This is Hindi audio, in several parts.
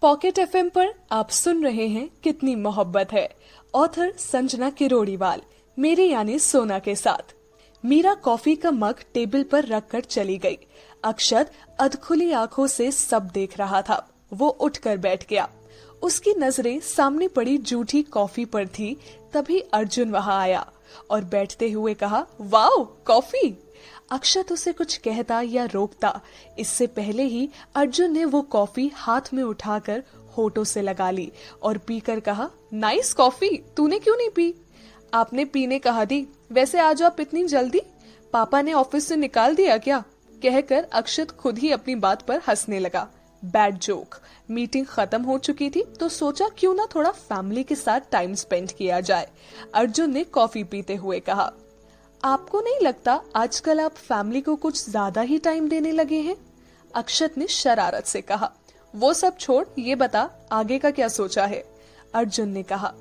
पॉकेट एफएम पर आप सुन रहे हैं कितनी मोहब्बत है। ऑथर संजना किरोड़ीवाल मेरे यानी सोना के साथ। मीरा कॉफी का मग टेबल पर रखकर चली गई। अक्षत अधखुली आंखों से सब देख रहा था। वो उठकर बैठ गया। उसकी नजरें सामने पड़ी जूठी कॉफी पर थी। तभी अर्जुन वहां आया और बैठते हुए कहा, वाओ कॉफी। अक्षत उसे कुछ कहता या रोकता, इससे पहले ही अर्जुन ने वो कॉफी हाथ में उठाकर होठों से लगा ली और पीकर कहा, नाइस कॉफी, तूने क्यों नहीं पी? आपने पीने कहा थी, वैसे आज आप इतनी जल्दी? पापा ने ऑफिस से निकाल दिया क्या? कहकर अक्षत खुद ही अपनी बात पर हंसने लगा। Bad joke. मीटिंग खत्म हो चुकी थी तो सोचा क्यों ना थोड़ा फैमिली के साथ टाइम स्पेंड किया जाए। अर्जुन ने कॉफी पीते हुए कहा, आपको नहीं लगता आजकल आप फैमिली को कुछ ज्यादा ही टाइम देने लगे हैं? अक्षत ने शरारत से कहा। वो सब छोड़, ये बता आगे का क्या सोचा है? अर्जुन ने कहा,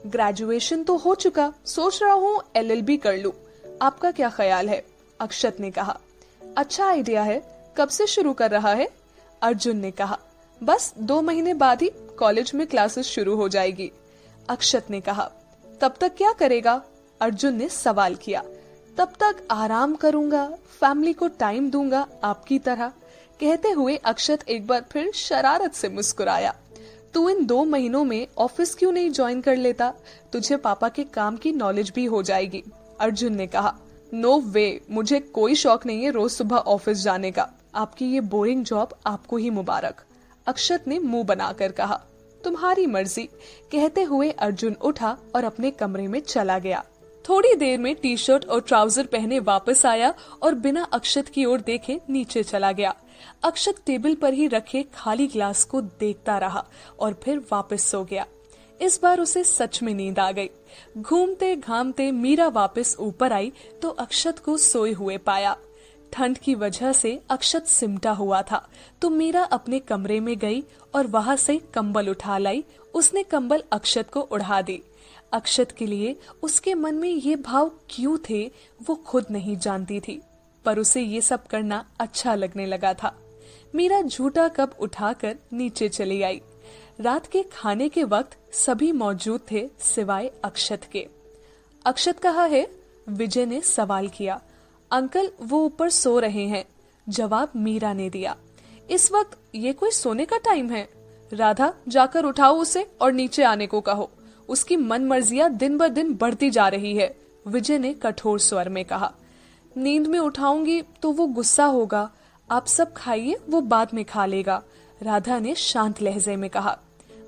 ग्रेजुएशन तो हो चुका, सोच रहा हूँ LLB कर लूं। आपका क्या ख्याल है? अक्षत ने कहा, अच्छा आइडिया है। कब से शुरू कर रहा है? अर्जुन ने कहा, बस 2 महीने बाद ही कॉलेज में क्लासेस शुरू हो जाएगी। अक्षत ने कहा, तब तक क्या करेगा? अर्जुन ने सवाल किया। तब तक आराम करूंगा, फैमिली को टाइम दूंगा आपकी तरह। कहते हुए अक्षत एक बार फिर शरारत से मुस्कुराया। तू इन 2 महीनों में ऑफिस क्यों नहीं ज्वाइन कर लेता? तुझे पापा के काम की नॉलेज भी हो जाएगी। अर्जुन ने कहा, नो वे, मुझे कोई शौक नहीं है रोज सुबह ऑफिस जाने का। आपकी ये बोरिंग जॉब आपको ही मुबारक। अक्षत ने मुंह बनाकर कहा, तुम्हारी मर्जी। कहते हुए अर्जुन उठा और अपने कमरे में चला गया। थोड़ी देर में टी-शर्ट और ट्राउजर पहने वापस आया और बिना अक्षत की ओर देखे नीचे चला गया। अक्षत टेबल पर ही रखे खाली ग्लास को देखता रहा और फिर वापस सो गया। इस बार उसे सच में नींद आ गई। घूमते घामते मीरा वापस ऊपर आई तो अक्षत को सोए हुए पाया। ठंड की वजह से अक्षत सिमटा हुआ था तो मीरा अपने कमरे में गई और वहां से कंबल उठा लाई। उसने कंबल अक्षत को उड़ा दी। अक्षत के लिए उसके मन में ये भाव क्यों थे वो खुद नहीं जानती थी, पर उसे ये सब करना अच्छा लगने लगा था। मीरा झूठा कप उठाकर नीचे चली आई। रात के खाने के वक्त सभी मौजूद थे सिवाय अक्षत के। अक्षत कहाँ है? विजय ने सवाल किया। अंकल वो ऊपर सो रहे हैं, जवाब मीरा ने दिया। इस वक्त ये कोई सोने का टाइम है? राधा, जाकर उठाओ उसे और नीचे आने को कहो। उसकी मन मर्जियां दिन ब दिन बढ़ती जा रही है, विजय ने कठोर स्वर में कहा। नींद में उठाऊंगी तो वो गुस्सा होगा। आप सब खाइए, वो बाद में खा लेगा, राधा ने शांत लहजे में कहा।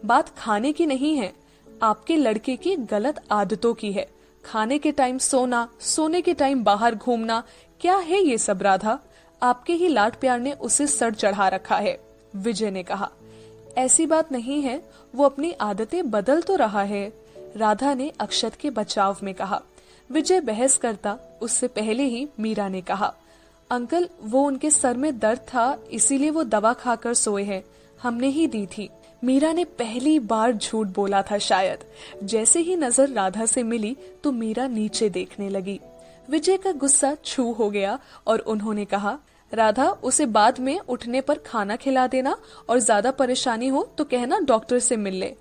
बात खाने की नहीं है, आपके लड़के की गलत आदतों की है। खाने के टाइम सोना, सोने के टाइम बाहर घूमना, क्या है ये सब राधा? आपके ही लाड प्यार ने उसे सर चढ़ा रखा है, विजय ने कहा। ऐसी बात नहीं है, वो अपनी आदतें बदल तो रहा है, राधा ने अक्षत के बचाव में कहा। विजय बहस करता उससे पहले ही मीरा ने कहा, अंकल वो उनके सर में दर्द था इसीलिए वो दवा खाकर सोए हैं, हमने ही दी थी। मीरा ने पहली बार झूठ बोला था शायद। जैसे ही नजर राधा से मिली तो मीरा नीचे देखने लगी। विजय का गुस्सा छू हो गया और उन्होंने कहा, राधा उसे बाद में उठने पर खाना खिला देना और ज्यादा परेशानी हो तो कहना डॉक्टर से मिल ले।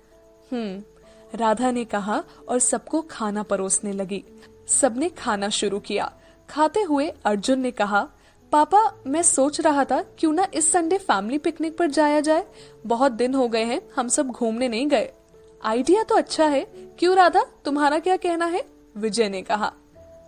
राधा ने कहा और सबको खाना परोसने लगी। सबने खाना शुरू किया। खाते हुए अर्जुन ने कहा, पापा मैं सोच रहा था क्यों ना इस संडे फैमिली पिकनिक पर जाया जाए, बहुत दिन हो गए हैं हम सब घूमने नहीं गए। आइडिया तो अच्छा है, क्यों राधा तुम्हारा क्या कहना है? विजय ने कहा।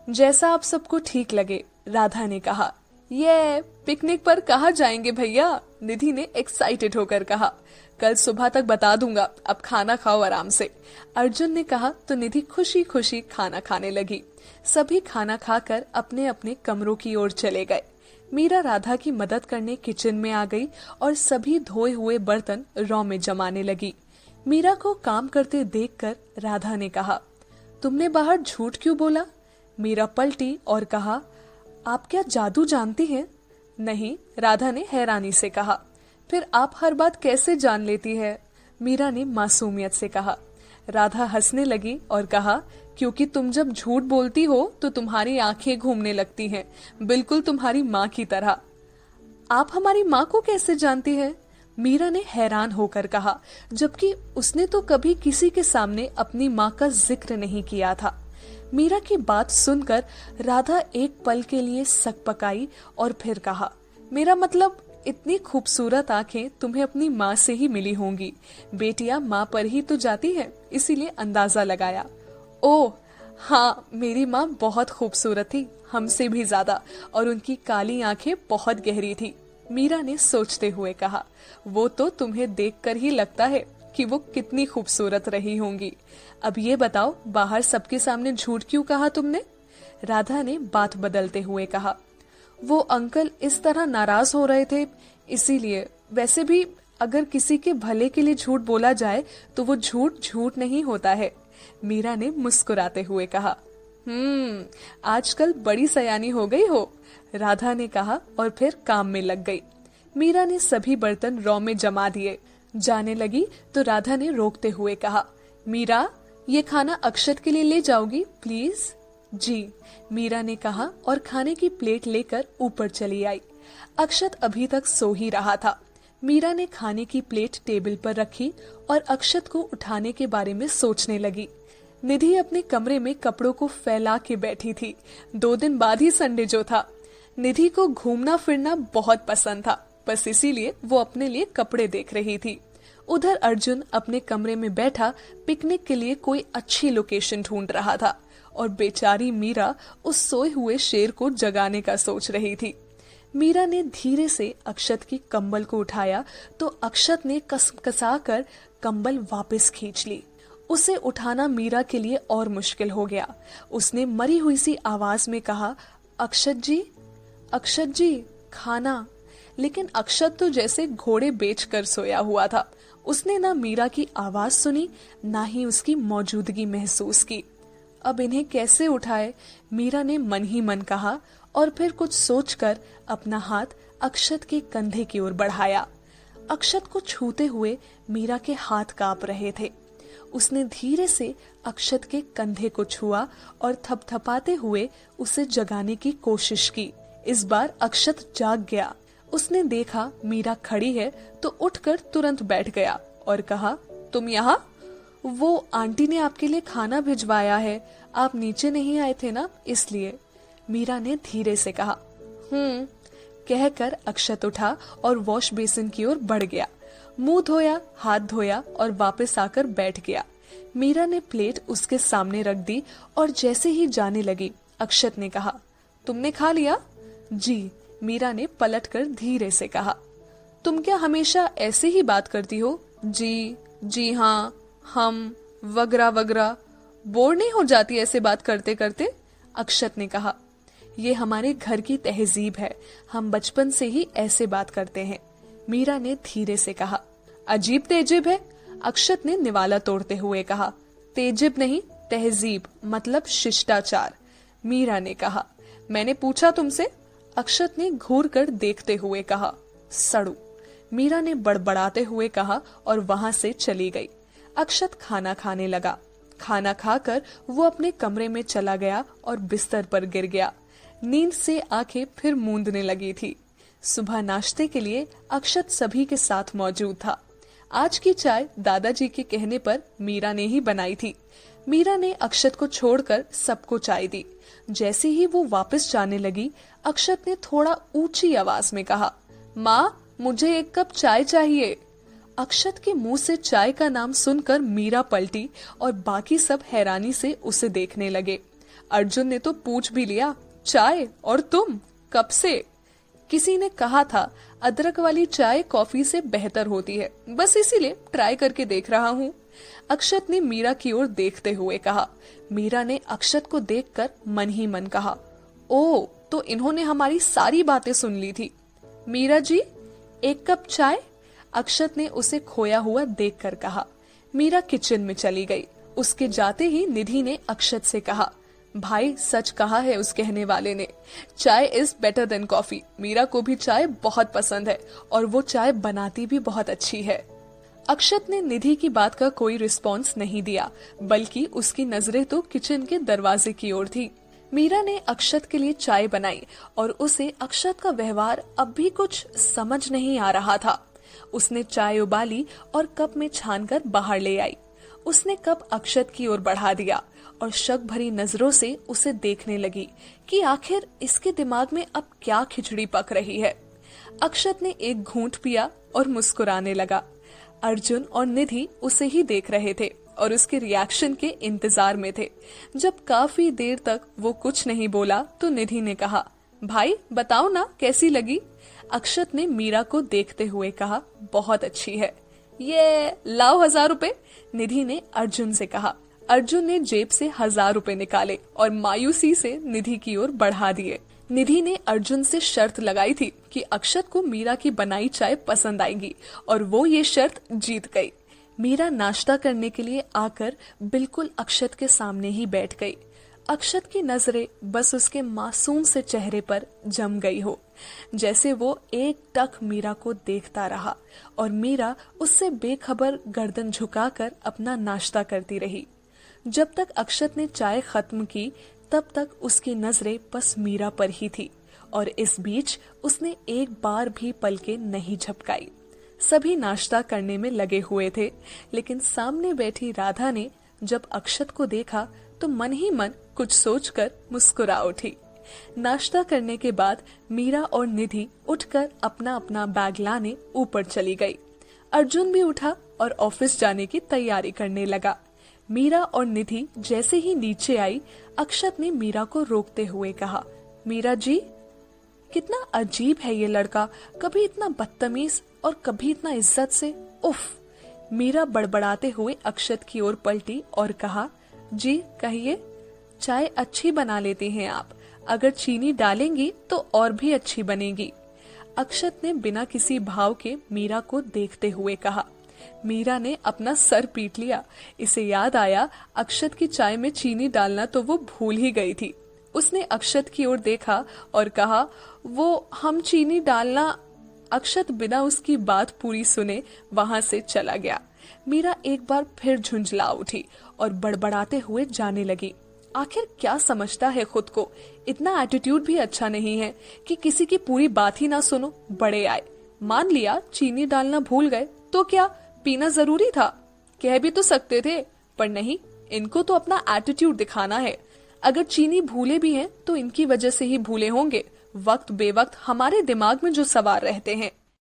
जैसा आप सबको ठीक लगे, राधा ने कहा। ये पिकनिक पर कहाँ जाएंगे भैया? निधि ने एक्साइटेड होकर कहा। कल सुबह तक बता दूंगा, अब खाना खाओ आराम से, अर्जुन ने कहा तो निधि खुशी खुशी खाना खाने लगी। सभी खाना खाकर अपने अपने कमरों की ओर चले गए। मीरा राधा की मदद करने किचन में आ गई और सभी धोए हुए बर्तन रॉ में जमाने लगी। मीरा को काम करते देखकर राधा ने कहा, तुमने बाहर झूठ क्यों बोला? मीरा पलटी और कहा, आप क्या जादू जानती हैं? नहीं, राधा ने हैरानी से कहा। फिर आप हर बात कैसे जान लेती है? मीरा ने मासूमियत से कहा। राधा हंसने लगी और कहा, क्योंकि तुम जब झूठ बोलती हो तो तुम्हारी आंखें घूमने लगती हैं, बिल्कुल तुम्हारी माँ की तरह। आप हमारी माँ को कैसे जानती है? मीरा ने हैरान होकर कहा, जबकि उसने तो कभी किसी के सामने अपनी माँ का जिक्र नहीं किया था। मीरा की बात सुनकर राधा एक पल के लिए सकपकाई और फिर कहा, मेरा मतलब इतनी खूबसूरत आंखें तुम्हें अपनी माँ से ही मिली होंगी। बेटियां माँ पर ही तो जाती है, इसीलिए अंदाजा लगाया। ओह हाँ, मेरी माँ बहुत खूबसूरत थी, हमसे भी ज्यादा, और उनकी काली आंखें बहुत गहरी थी। मीरा ने सोचते हुए कहा, वो तो तुम्हें देखकर ही लगता है कि वो कितनी खूबसूरत रही होंगी। अब ये बताओ, बाहर सबके सामने झूठ क्यों कहा तुमने? राधा ने बात बदलते हुए कहा, वो अंकल इस तरह नाराज हो रहे थे, इसीलिए। वैसे भी अगर किसी के भले के लिए झूठ बोला जाए तो वो झूठ झूठ नहीं होता है। मीरा ने मुस्कुराते हुए कहा, आजकल बड़ी सयानी हो गई हो, राधा ने कहा और फिर काम में लग गई। मीरा ने सभी बर्तन रॉ में जमा दिए। जाने लगी तो राधा ने रोकते हुए कहा, मीरा, ये खाना अक्षत के लिए ले जाओगी प्लीज? जी, मीरा ने कहा और खाने की प्लेट लेकर ऊपर चली आई। अक्षत अभी तक सो ही रहा था। मीरा ने खाने की प्लेट टेबल पर रखी और अक्षत को उठाने के बारे में सोचने लगी। निधि अपने कमरे में कपड़ों को फैला के बैठी थी। 2 दिन बाद ही संडे जो था। निधि को घूमना फिरना बहुत पसंद था, बस इसीलिए वो अपने लिए कपड़े देख रही थी। उधर अर्जुन अपने कमरे में बैठा पिकनिक के लिए कोई अच्छी लोकेशन ढूंढ रहा था और बेचारी मीरा उस सोए हुए शेर को जगाने का सोच रही थी। मीरा ने धीरे से अक्षत की कंबल को उठाया तो अक्षत ने कसकसा कर कंबल वापस खींच ली। उसे उठाना मीरा के लिए और मुश्किल हो गया। उसने मरी हुई सी आवाज में कहा, अक्षत जी, खाना। लेकिन अक्षत तो जैसे घोड़े बेचकर सोया हुआ था। उसने ना मीरा की आवाज सुनी, ना ही उसकी मौजूदगी महसूस की। अब इन्हें कैसे उठाए, मीरा ने मन ही मन कहा और फिर कुछ सोचकर अपना हाथ अक्षत के कंधे की ओर बढ़ाया। अक्षत को छूते हुए मीरा के हाथ कांप रहे थे। उसने धीरे से अक्षत के कंधे को छुआ और थपथपाते हुए उसे जगाने की कोशिश की। इस बार अक्षत जाग गया। उसने देखा मीरा खड़ी है तो उठकर तुरंत बैठ गया और कहा, तुम यहाँ? वो आंटी ने आपके लिए खाना भिजवाया है, आप नीचे नहीं आए थे ना, इसलिए। मीरा ने धीरे से कहा। कहकर अक्षत उठा और वॉश बेसिन की ओर बढ़ गया। मुंह धोया, हाथ धोया और वापस आकर बैठ गया। मीरा ने प्लेट उसके सामने रख दी और जैसे ही जाने लगी, अक्षत ने कहा, तुमने खा लिया? जी, मीरा ने पलटकर धीरे से कहा। तुम क्या हमेशा ऐसे ही बात करती हो? जी हाँ, हम, वगैरह वगैरह। बोर नहीं हो जाती ऐसे बात करते करते? अक्षत ने कहा। ये हमारे घर की तहजीब है, हम बचपन से ही ऐसे बात करते हैं, मीरा ने धीरे से कहा। अजीब तेजिब है, अक्षत ने निवाला तोड़ते हुए कहा। तेजिब नहीं, तहजीब मतलब शिष्टाचार, मीरा ने कहा। मैंने पूछा तुमसे? अक्षत ने घूर कर देखते हुए कहा। सड़ू, मीरा ने बड़बड़ाते हुए कहा और वहां से चली गई। अक्षत खाना खाने लगा। खाना खाकर वो अपने कमरे में चला गया और बिस्तर पर गिर गया। नींद से आंखें फिर मूंदने लगी थी। सुबह नाश्ते के लिए अक्षत सभी के साथ मौजूद था। आज की चाय दादाजी के कहने पर मीरा ने ही बनाई थी। मीरा ने अक्षत को छोड़कर सबको चाय दी। जैसे ही वो वापस जाने लगी, अक्षत ने थोड़ा ऊंची आवाज में कहा, माँ, मुझे 1 कप चाय चाहिए। अक्षत के मुंह से चाय का नाम सुनकर मीरा पलटी और बाकी सब हैरानी से उसे देखने लगे। अर्जुन ने तो पूछ भी लिया, चाय? और तुम कब से? किसी ने कहा था अदरक वाली चाय कॉफी से बेहतर होती है, बस इसीलिए ट्राई करके देख रहा हूँ। अक्षत ने मीरा की ओर देखते हुए कहा। मीरा ने अक्षत को देखकर मन ही मन कहा, ओ, तो इन्होंने हमारी सारी बातें सुन ली थी। मीरा जी, 1 कप चाय? अक्षत ने उसे खोया हुआ देखकर कहा। मीरा किचन में चली गई। उसके जाते ही निधि ने अक्षत से कहा, भाई, सच कहा है उस कहने वाले ने, chai is better than coffee. Meera को भी चाय बहुत पसंद है और वो चाय बनाती भी बहुत अच्छी है। अक्षत ने निधि की बात का कोई रिस्पॉन्स नहीं दिया, बल्कि उसकी नजरें तो किचन के दरवाजे की ओर थी। मीरा ने अक्षत के लिए चाय बनाई और उसे अक्षत का व्यवहार अब भी कुछ समझ नहीं आ रहा था। उसने चाय उबाली और कप में छानकर बाहर ले आई। उसने कप अक्षत की ओर बढ़ा दिया और शक भरी नजरों से उसे देखने लगी कि आखिर इसके दिमाग में अब क्या खिचड़ी पक रही है। अक्षत ने एक घूंट पिया और मुस्कुराने लगा। अर्जुन और निधि उसे ही देख रहे थे और उसके रिएक्शन के इंतजार में थे। जब काफी देर तक वो कुछ नहीं बोला तो निधि ने कहा, भाई बताओ ना कैसी लगी। अक्षत ने मीरा को देखते हुए कहा, बहुत अच्छी है। ये लाओ 1000 रुपए, निधि ने अर्जुन से कहा। अर्जुन ने जेब से 1000 रुपए निकाले और मायूसी से निधि की ओर बढ़ा दिए। निधि ने अर्जुन से शर्त लगाई थी कि अक्षत को मीरा की बनाई चाय पसंद आएगी और वो ये शर्त जीत गई। मीरा नाश्ता करने के लिए आकर बिल्कुल अक्षत के सामने ही बैठ गई। अक्षत की नजरें बस उसके मासूम से चेहरे पर जम गई हो, जैसे वो एक टक मीरा को देखता रहा और मीरा उससे बेखबर गर्दन झुकाकर अपना नाश्ता करती रही। जब तक अक्षत ने चाय खत्म की तब तक उसकी नजरें बस मीरा पर ही थी और इस बीच उसने एक बार भी पलकें नहीं झपकाई। सभी नाश्ता करने में लगे हुए थे, लेकिन सामने बैठी राधा ने जब अक्षत को देखा तो मन ही मन कुछ सोचकर मुस्कुरा उठी। नाश्ता करने के बाद मीरा और निधि उठकर अपना अपना बैग लाने ऊपर चली गई। अर्जुन भी उठा और ऑफिस जाने की तैयारी करने लगा। मीरा और निधि जैसे ही नीचे आई, अक्षत ने मीरा को रोकते हुए कहा, मीरा जी, कितना अजीब है ये लड़का, कभी इतना बदतमीज और कभी इतना इज्जत से। उफ। मीरा बड़बड़ाते हुए अक्षत की ओर पलटी और कहा, जी कहिए। चाय अच्छी बना लेते हैं आप, अगर चीनी डालेंगी तो और भी अच्छी बनेगी। अक्षत ने बिना किसी भाव के मीरा को देखते हुए कहा। मीरा ने अपना सर पीट लिया। इसे याद आया अक्षत की चाय में चीनी डालना तो वो भूल ही गई थी। उसने अक्षत की ओर देखा और कहा, वो हम चीनी डालना। अक्षत बिना उसकी बात पूरी सुने वहां से चला गया। मीरा एक बार फिर झुंझला उठी और बड़बड़ाते हुए जाने लगी। आखिर क्या समझता है खुद को, इतना एटीट्यूड भी अच्छा नहीं है कि किसी की पूरी बात ही ना सुनो। बड़े आए, मान लिया चीनी डालना भूल गए तो क्या पीना जरूरी था, कह भी तो सकते थे, पर नहीं, इनको तो अपना एटीट्यूड दिखाना है। अगर चीनी भूले भी हैं तो इनकी वजह से ही भूले होंगे। वक्त बेवक्त हमारे दिमाग में जो सवार रहते हैं।